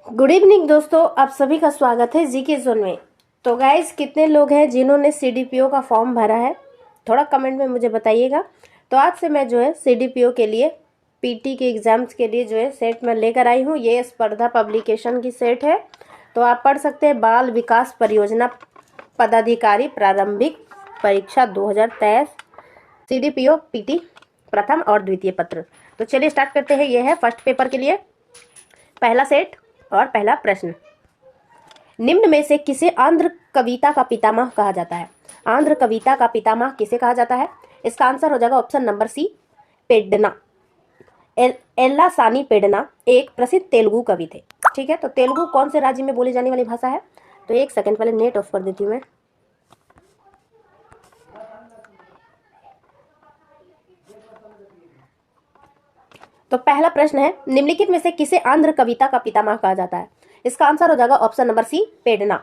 Good evening दोस्तों, आप सभी का स्वागत है जीके जोन में। तो गाइस, कितने लोग हैं जिन्होंने सीडीपीओ का फॉर्म भरा है, थोड़ा कमेंट में मुझे बताइएगा। तो आज से मैं जो है सीडीपीओ के लिए पीटी के एग्जाम्स के लिए जो है सेट में लेकर आई हूँ। ये स्पर्धा पब्लिकेशन की सेट है, तो आप पढ़ सकते हैं। बाल विकास परियोजना पदाधिकारी प्रारंभिक परीक्षा 2023 सीडीपीओ पीटी प्रथम और द्वितीय पत्र। तो चलिए स्टार्ट करते हैं। ये है फर्स्ट पेपर के लिए पहला सेट और पहला प्रश्न। निम्न में से किसे आंध्र कविता का पितामह कहा जाता है? आंध्र कविता का पितामह किसे कहा जाता है? इसका आंसर हो जाएगा ऑप्शन नंबर सी, पेड्डना। एल्ला सानी पेड्डना एक प्रसिद्ध तेलुगु कवि थे। ठीक है, तो तेलुगु कौन से राज्य में बोली जाने वाली भाषा है? तो एक सेकंड पहले नेट ऑफ कर देती हूँ मैं। तो पहला प्रश्न है, निम्नलिखित में से किसे आंध्र कविता का पितामह कहा जाता है? इसका आंसर हो जाएगा ऑप्शन नंबर सी, पेड्डना।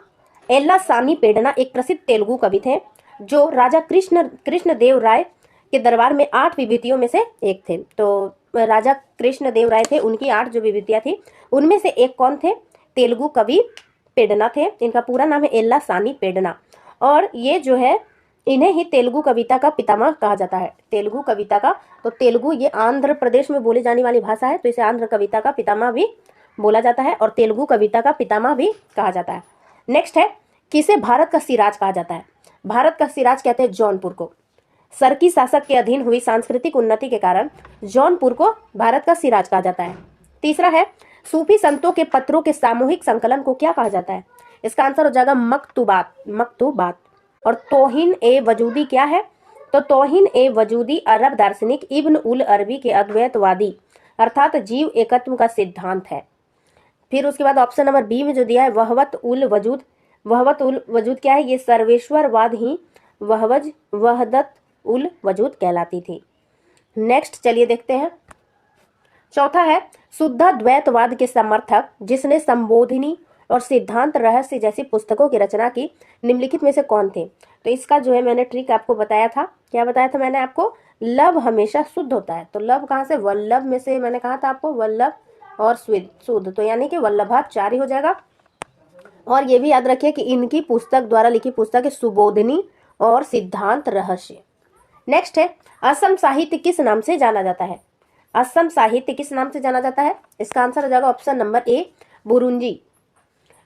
एल्ला सानी पेड्डना एक प्रसिद्ध तेलुगु कवि थे जो राजा कृष्णदेव राय के दरबार में 8 विभूतियों में से एक थे। तो राजा कृष्णदेव राय थे, उनकी 8 जो विभूतियां थी उनमें से एक कौन थे? तेलुगु कवि पेड्डना थे। इनका पूरा नाम है एल्ला सानी पेड्डना, और ये जो है इन्हें ही तेलुगु कविता का पितामह कहा जाता है। तेलुगु कविता का, तो तेलुगु ये आंध्र प्रदेश में बोली जाने वाली भाषा है, तो इसे आंध्र कविता का पितामह भी बोला जाता है और तेलुगु कविता का पितामह भी कहा जाता है। नेक्स्ट है, किसे भारत का सिराज कहा जाता है? भारत का सिराज कहते हैं जौनपुर को। सरकी शासक के अधीन हुई सांस्कृतिक उन्नति के कारण जौनपुर को भारत का सिराज कहा जाता है। तीसरा है, सूफी संतों के पत्रों के सामूहिक संकलन को क्या कहा जाता है? इसका आंसर हो जाएगा मकतूबात। और तौहीन ए वजूदी क्या है? तो तौहीन ए वजूदी अरब दार्शनिक इब्न उल अरबी के अद्वैतवादी अर्थात जीव एकत्व का सिद्धांत है। फिर उसके बाद ऑप्शन नंबर बी में जो दिया है वहवत उल वजूद क्या है? ये सर्वेश्वरवाद ही वहदत उल वजूद कहलाती थी। नेक्स्ट चलिए देखते हैं। चौथा है, शुद्धाद्वैतवाद के समर्थक जिसने संबोधिनी और सिद्धांत रहस्य जैसी पुस्तकों की रचना की, निम्नलिखित में से कौन थे? तो इसका जो है मैंने ट्रिक आपको बताया था। क्या बताया था मैंने आपको? लव हमेशा शुद्ध होता है। तो लव कहाँ से? वल्लभ में से मैंने कहा था आपको, वल्लभ और शुद्ध, तो यानी कि वल्लभाचार्य हो जाएगा। और ये भी याद रखिए कि इनकी पुस्तक द्वारा लिखी पुस्तक है सुबोधिनी और सिद्धांत रहस्य। नेक्स्ट है, असम साहित्य किस नाम से जाना जाता है? असम साहित्य किस नाम से जाना जाता है? इसका आंसर हो जाएगा ऑप्शन नंबर ए,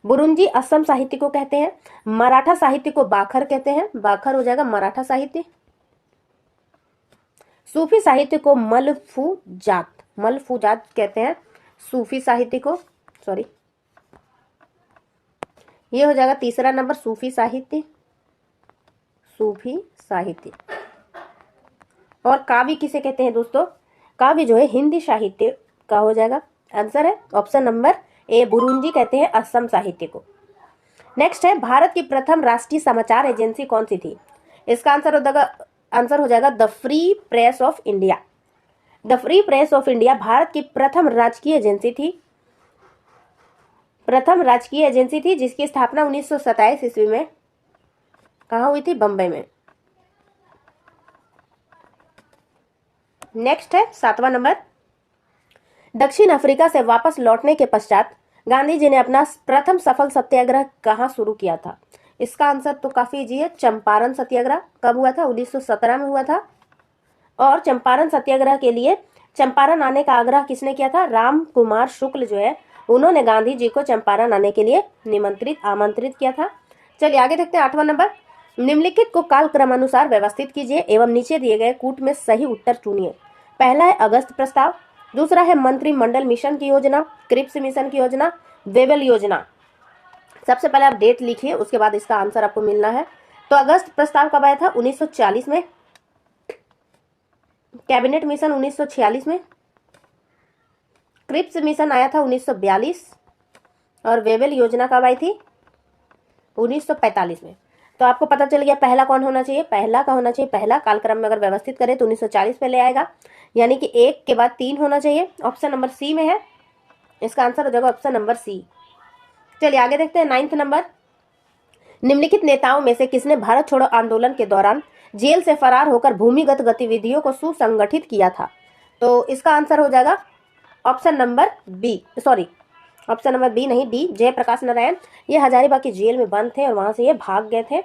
बुरुंजी असम साहित्य को कहते हैं। मराठा साहित्य को बाखर कहते हैं, बाखर हो जाएगा मराठा साहित्य। सूफी साहित्य को मलफूजात कहते हैं, सूफी साहित्य को। सॉरी, ये हो जाएगा तीसरा नंबर, सूफी साहित्य। और काव्य किसे कहते हैं दोस्तों? काव्य जो है हिंदी साहित्य का हो जाएगा। आंसर है ऑप्शन नंबर ए, बुरुंजी कहते हैं असम साहित्य को। नेक्स्ट है, भारत की प्रथम राष्ट्रीय समाचार एजेंसी कौन सी थी? इसका आंसर हो जाएगा the free press of India. The free press of India Bharat की प्रथम राजकीय एजेंसी थी जिसकी स्थापना 1927 ईस्वी में कहाँ हुई थी? बम्बई में। नेक्स्ट है 7वां नंबर, दक्षिण अफ्रीका से वापस लौटने के पश्चात गांधी जी ने अपना प्रथम सफल सत्याग्रह कहाँ शुरू किया था? इसका आंसर तो काफी इजी है, चंपारण सत्याग्रह। कब हुआ था? 1917 में हुआ था। और चंपारण सत्याग्रह के लिए चंपारण आने का आग्रह किसने किया था? राम कुमार शुक्ल जो है, उन्होंने गांधी जी को चंपारण आने के लिए आमंत्रित किया था। चलिए आगे देखते हैं 8वां नंबर, निम्नलिखित को कालक्रमानुसार व्यवस्थित कीजिए एवं नीचे दिए गए कूट में सही उत्तर चुनिए। पहला है अगस्त प्रस्ताव, दूसरा है मंत्रिमंडल मिशन की योजना, क्रिप्स मिशन की योजना, वेवेल योजना। सबसे पहले आप डेट लिखिए, उसके बाद इसका आंसर आपको मिलना है। तो अगस्त प्रस्ताव कब आया था? 1940 में। कैबिनेट मिशन 1946 में। क्रिप्स मिशन आया था 1942, और वेवेल योजना कब आई थी? 1945 में। तो आपको पता चल गया पहला कौन होना चाहिए? पहला का होना चाहिए, पहला कालक्रम में अगर व्यवस्थित करें तो 1940 पहले आएगा, यानी कि 1 के बाद 3 होना चाहिए। ऑप्शन नंबर सी में है, इसका आंसर हो जाएगा ऑप्शन नंबर सी। चलिए आगे देखते हैं 9वां नंबर, निम्नलिखित नेताओं में से किसने भारत छोड़ो आंदोलन के दौरान जेल से फरार होकर भूमिगत गतिविधियों को सुसंगठित किया था? तो इसका आंसर हो जाएगा option number B, option number B नहीं, डी जयप्रकाश नारायण। ये हजारीबाग की जेल में बंद थे और वहां से ये भाग गए थे।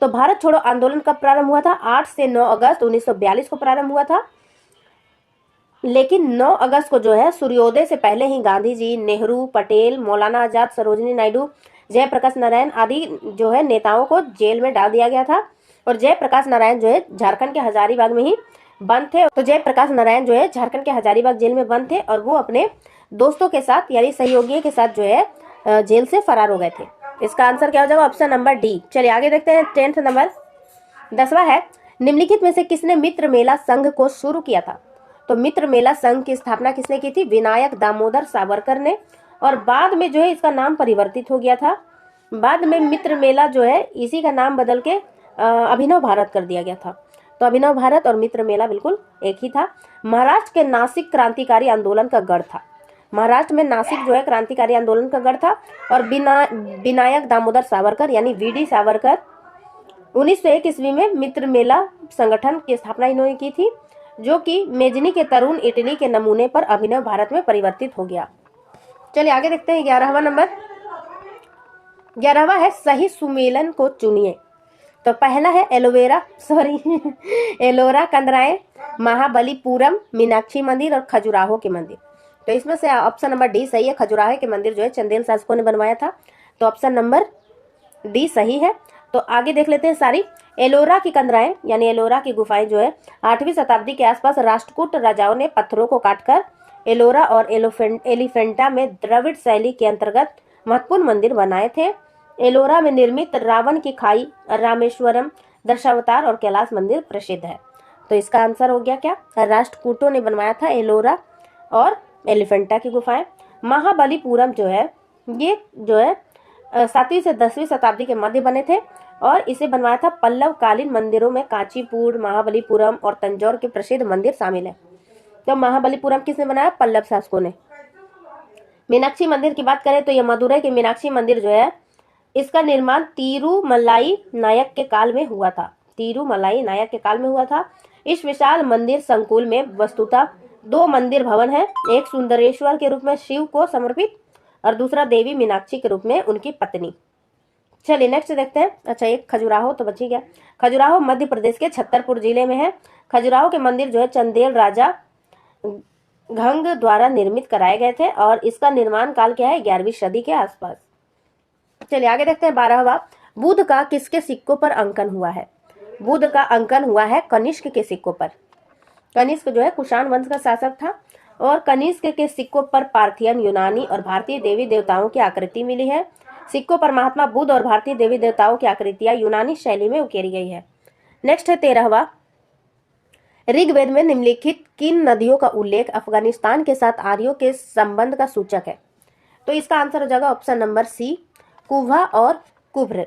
तो भारत छोड़ो आंदोलन कब प्रारंभ हुआ था? 8 से 9 अगस्त 1942 को प्रारंभ हुआ था। लेकिन 9 अगस्त को जो है सूर्योदय से पहले ही गांधी जी, नेहरू, पटेल, मौलाना आजाद, सरोजिनी नायडू, जयप्रकाश नारायण आदि जो है नेताओं को जेल में डाल दिया गया था। और जयप्रकाश नारायण जो है झारखंड के हजारीबाग में ही बंद थे। तो जयप्रकाश नारायण जो है झारखंड के हजारीबाग जेल में बंद थे और वो अपने दोस्तों के साथ यानी सहयोगियों के साथ जो है जेल से फरार हो गए थे। इसका आंसर क्या हो जाएगा? Option number D. चलिए आगे देखते हैं 10th नंबर। 10वां है, निम्नलिखित में से किसने मित्र मेला संघ को शुरू किया था? तो मित्र मेला संघ की स्थापना किसने की थी? विनायक दामोदर सावरकर ने। और बाद में जो है इसका नाम परिवर्तित हो गया था। बाद में मित्र मेला जो है इसी का नाम बदल के अभिनव भारत कर दिया गया था। तो अभिनव भारत और मित्र मेला बिल्कुल एक ही था। महाराष्ट्र के नासिक क्रांतिकारी आंदोलन का गढ़ था। महाराष्ट्र में नासिक जो है क्रांतिकारी आंदोलन का गढ़ था। और विनायक दामोदर सावरकर यानी वीडी सावरकर 1901 ईस्वी में मित्र मेला संगठन की स्थापना इन्होंने की थी, जो कि मेजनी के तरुण इटली के नमूने पर अभिनव भारत में परिवर्तित हो गया। चलिए आगे देखते हैं 11वां नंबर। 11वां है, सही सुमेलन को चुनिए। तो पहला है एलोरा कंदराए, महाबलीपुरम, मीनाक्षी मंदिर और खजुराहो के मंदिर। तो इसमें से ऑप्शन नंबर डी सही है। खजुराहो के मंदिर जो है चंदेल शासकों ने बनवाया था। तो ऑप्शन नंबर डी सही है। तो आगे देख लेते हैं सारी। एलोरा की कंदराएं यानी एलोरा की गुफाएं जो है 8वीं शताब्दी के आसपास राष्ट्रकूट राजाओं ने पत्थरों को काटकर एलोरा और एलिफेंटा में द्रविड़ शैली के अंतर्गत महत्वपूर्ण मंदिर बनाए थे। एलोरा में निर्मित रावण की खाई, रामेश्वरम, दशावतार और कैलाश मंदिर प्रसिद्ध है। तो इसका आंसर हो गया क्या? राष्ट्रकूटों ने बनवाया था एलोरा और एलिफेंटा की गुफाएं। महाबलीपुरम जो है ये जो है 7वीं से 10वीं शताब्दी के मध्य बने थे और इसे बनवाया था पल्लव कालीन मंदिरों में कांचीपुर, महाबलीपुरम और तंजौर के प्रसिद्ध मंदिर शामिल है। तो महाबलीपुरम किसने बनाया? पल्लव शासकों ने। मीनाक्षी मंदिर की बात करें तो यह मदुरई के मीनाक्षी मंदिर जो है इसका निर्माण तिरुमलाई नायक के काल में हुआ था। तिरुमलाई नायक के काल में हुआ था। इस विशाल मंदिर संकुल में वस्तुतः 2 मंदिर भवन है, एक सुंदरेश्वर के रूप में शिव को समर्पित और दूसरा देवी मीनाक्षी के रूप में उनकी पत्नी। चलिए नेक्स्ट देखते हैं। अच्छा, एक खजुराहो तो बच ही गया। खजुराहो मध्य प्रदेश के छतरपुर जिले में है। खजुराहो के मंदिर जो है चंदेल राजा घंग द्वारा निर्मित कराए गए थे और इसका निर्माण काल क्या है? 11वीं सदी के आसपास। चलिए आगे देखते हैं 12वां। बुद्ध का किसके सिक्कों पर अंकन हुआ है? बुद्ध का अंकन हुआ है कनिष्क के सिक्कों पर। कनिष्क जो है कुषाण वंश का शासक था और कनिष्क के सिक्कों पर पार्थियन, यूनानी और भारतीय देवी देवताओं की आकृति मिली है। सिक्कों पर महात्मा बुद्ध और भारतीय देवी देवताओं की आकृतियां यूनानी शैली में उकेरी गई है। नेक्स्ट है 13वां। ऋग्वेद में निम्नलिखित किन नदियों का उल्लेख अफगानिस्तान के साथ आर्यों के संबंध का सूचक है? तो इसका आंसर हो जाएगा ऑप्शन नंबर सी, कुभा और कुब्र।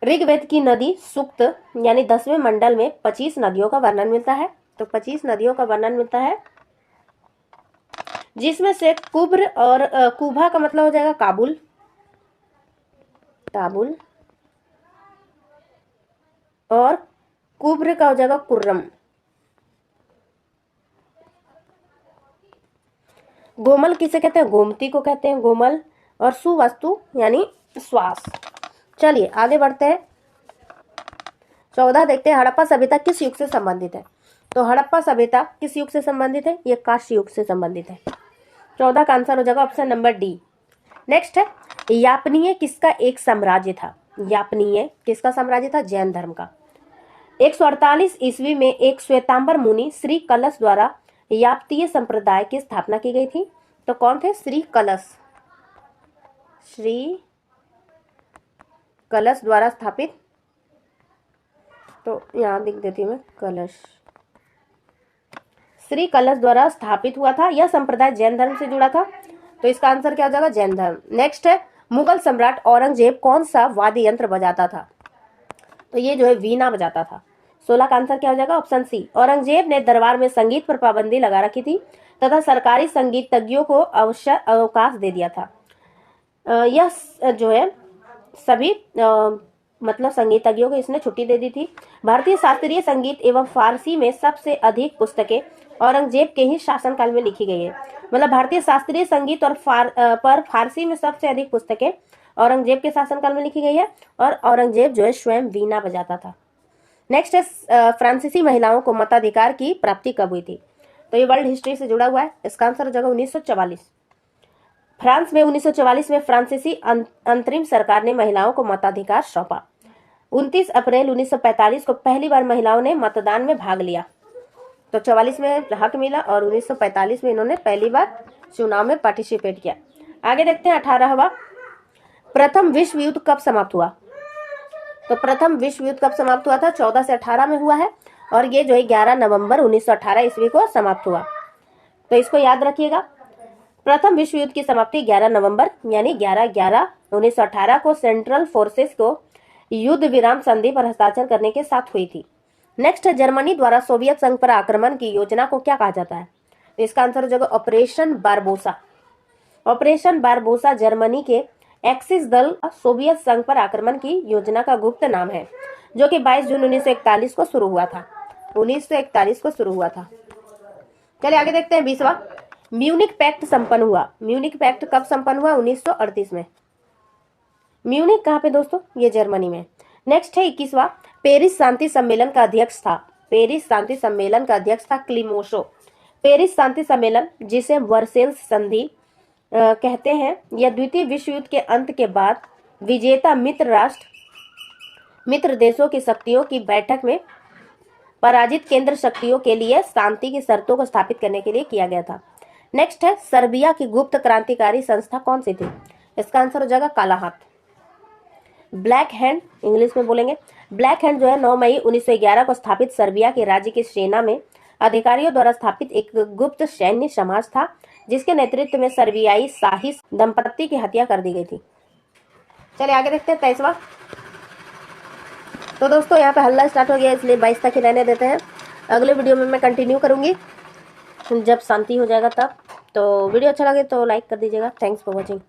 ऋग्वेद की नदी सूक्त यानी 10वें मंडल में 25 नदियों का वर्णन मिलता है। तो 25 नदियों का वर्णन मिलता है, जिसमें से कुब्र और कुभा का मतलब हो जाएगा काबुल, काबुल, और कुब्र का हो जाएगा कुर्रम। गोमल किसे कहते हैं? गोमती को कहते हैं गोमल। और सुवस्तु यानी श्वास। चलिए आगे बढ़ते हैं। 14 देखते हैं। हड़प्पा सभ्यता किस युग से संबंधित है? तो हड़प्पा सभ्यता किस युग से संबंधित है? ये कांस्य युग से संबंधित है। 14 का आंसर हो जाएगा ऑप्शन नंबर डी। नेक्स्ट है, यापनीय किसका एक साम्राज्य था? यापनीय किसका साम्राज्य था? जैन धर्म का। 148 ईस्वी में एक श्वेतांबर मुनि श्री कलश द्वारा याप्तीय संप्रदाय की स्थापना की गई थी। तो कौन थे? श्री कलश द्वारा स्थापित। तो यहां लिख देती हूँ मैं, कलश। श्री कलश द्वारा स्थापित हुआ था। यह संप्रदाय जैन धर्म से जुड़ा था। तो इसका आंसर क्या हो जाएगा? जैन धर्म। नेक्स्ट है, मुगल सम्राट औरंगजेब कौन सा वाद्य यंत्र बजाता था? तो ये जो है वीणा बजाता था। 16 का आंसर क्या हो जाएगा? Option C. औरंगजेब ने दरबार में संगीत पर पाबंदी लगा रखी थी तथा सरकारी संगीतज्ञों को अवकाश दे दिया था। यह जो है सभी मतलब संगीतज्ञों को इसने छुट्टी दे दी थी। भारतीय शास्त्रीय संगीत एवं फारसी में सबसे अधिक पुस्तकें औरंगजेब के ही शासनकाल में लिखी गई है। मतलब भारतीय शास्त्रीय संगीत और फारसी में सबसे अधिक पुस्तकें औरंगजेब के शासनकाल में लिखी गई है, और औरंगजेब जो है स्वयं वीणा बजाता था। नेक्स्ट है फ्रांसीसी महिलाओं को मताधिकार की प्राप्ति कब हुई थी? तो ये वर्ल्ड हिस्ट्री से जुड़ा हुआ है। इसका आंसर हो जाएगा 1944। फ्रांस में 1944 में फ्रांसीसी अंतरिम सरकार ने महिलाओं को मताधिकार सौंपा। 29 अप्रैल 1945 को पहली बार महिलाओं ने मतदान में भाग लिया। तो 44 में हक मिला और 1945 में इन्होंने पहली बार चुनाव में पार्टिसिपेट किया। आगे देखते हैं 18वां, प्रथम विश्व युद्ध कब समाप्त हुआ? तो प्रथम विश्व युद्ध कब समाप्त हुआ था? 14 से 18 में हुआ है, और ये जो है 11 नवंबर 1918 ईस्वी को समाप्त हुआ। तो इसको याद रखिएगा, प्रथम विश्व युद्ध की समाप्ति 11 नवंबर यानी 11/11/1918 को सेंट्रल फोर्सेस को युद्ध विराम संधि पर हस्ताक्षर करने के साथ हुई थी। नेक्स्ट है, जर्मनी द्वारा सोवियत संघ पर आक्रमण की योजना को क्या कहा जाता है? तो इसका आंसर हो जाएगा operation Barbarossa. Operation Barbarossa Germany के एक्सिस दल सोवियत संघ पर आक्रमण की योजना का गुप्त नाम है, जो कि 22 जून 1941 को शुरू हुआ था। 1941 को शुरू हुआ था। चलिए आगे देखते हैं 20वां, म्यूनिक पैक्ट संपन्न हुआ। म्यूनिक पैक्ट कब संपन्न हुआ? 1938 में। म्यूनिक कहाँ पे दोस्तों? ये जर्मनी में। नेक्स्ट है 21वां, पेरिस शांति सम्मेलन का अध्यक्ष था। पेरिस शांति सम्मेलन का अध्यक्ष था क्लिमोशो। पेरिस शांति सम्मेलन, जिसे वर्सेल्स संधि कहते हैं, यह द्वितीय विश्व युद्ध के अंत के बाद विजेता मित्र देशों की शक्तियों की बैठक में पराजित केंद्र शक्तियों के लिए शांति की शर्तों को स्थापित करने के लिए किया गया था। नेक्स्ट है, सर्बिया की गुप्त क्रांतिकारी संस्था कौन सी थी? इसका आंसर हो जाएगा काला हाथ। ब्लैक हैंड इंग्लिश में बोलेंगे। ब्लैक हैंड जो है 9 मई 1911 को स्थापित सर्बिया की राज्य की सेना में अधिकारियों द्वारा स्थापित एक गुप्त सैन्य समाज था, जिसके नेतृत्व में सर्बियाई शाही दंपत्ति की हत्या कर दी गई थी। चलिए आगे देखते हैं 23वां। तो दोस्तों यहाँ पे हल्ला स्टार्ट हो गया, इसलिए 22 तक ही रहने देते हैं। अगले वीडियो में मैं कंटिन्यू करूंगी जब शांति हो जाएगा तब। तो वीडियो अच्छा लगे तो लाइक कर दीजिएगा। Thanks for watching.